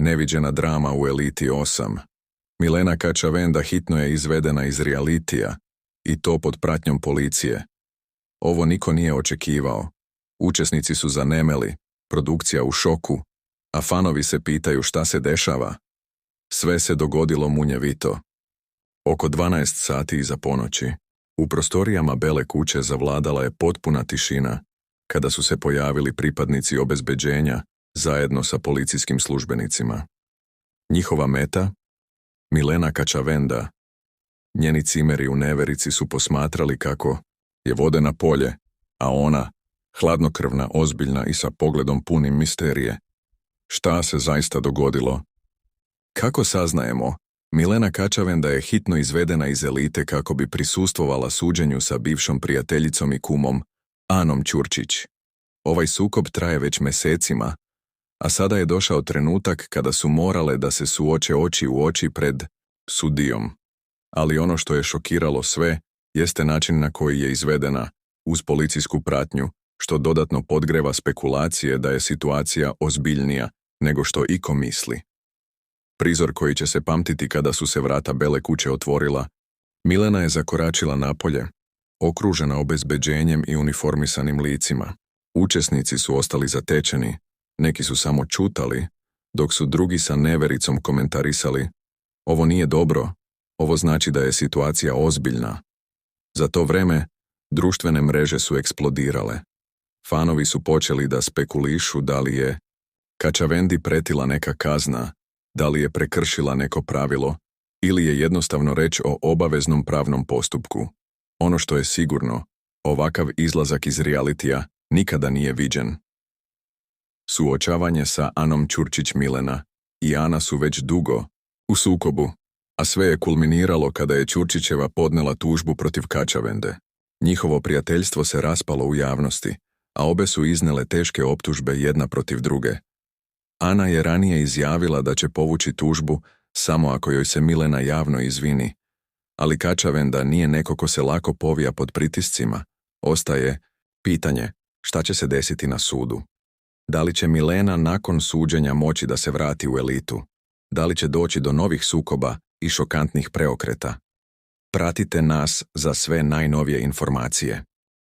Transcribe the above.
Neviđena drama u Eliti 8. Milena Kačavenda hitno je izvedena iz realitija, i to pod pratnjom policije. Ovo niko nije očekivao. Učesnici su zanemeli, produkcija u šoku, a fanovi se pitaju šta se dešava. Sve se dogodilo munjevito. Oko 12 sati iza ponoći, u prostorijama Bele kuće zavladala je potpuna tišina, kada su se pojavili pripadnici obezbeđenja zajedno sa policijskim službenicima. Njihova meta? Milena Kačavenda. Njeni cimeri u neverici su posmatrali kako je vode na polje, a ona, hladnokrvna, ozbiljna i sa pogledom punim misterije. Šta se zaista dogodilo? Kako saznajemo, Milena Kačavenda je hitno izvedena iz Elite kako bi prisustvovala suđenju sa bivšom prijateljicom i kumom, Anom Ćurčić. Ovaj sukob traje već mesecima, a sada je došao trenutak kada su morale da se suoče oči u oči pred sudijom. Ali ono što je šokiralo sve jeste način na koji je izvedena, uz policijsku pratnju, što dodatno podgreva spekulacije da je situacija ozbiljnija nego što iko misli. Prizor koji će se pamtiti kada su se vrata Bele kuće otvorila, Milena je zakoračila napolje, okružena obezbeđenjem i uniformisanim licima. Učesnici su ostali zatečeni, neki su samo čutali, dok su drugi sa nevericom komentarisali: ovo nije dobro, ovo znači da je situacija ozbiljna. Za to vreme, društvene mreže su eksplodirale. Fanovi su počeli da spekulišu da li je Kačavendi pretila neka kazna, da li je prekršila neko pravilo, ili je jednostavno reč o obaveznom pravnom postupku. Ono što je sigurno, ovakav izlazak iz realitija nikada nije viđen. Suočavanje sa Anom Ćurčić. Milena i Ana su već dugo u sukobu, a sve je kulminiralo kada je Ćurčićeva podnela tužbu protiv Kačavende. Njihovo prijateljstvo se raspalo u javnosti, a obe su iznele teške optužbe jedna protiv druge. Ana je ranije izjavila da će povući tužbu samo ako joj se Milena javno izvini, ali Kačavenda nije neko ko se lako povija pod pritiscima. Ostaje pitanje šta će se desiti na sudu. Da li će Milena nakon suđenja moći da se vrati u Elitu? Da li će doći do novih sukoba i šokantnih preokreta? Pratite nas za sve najnovije informacije.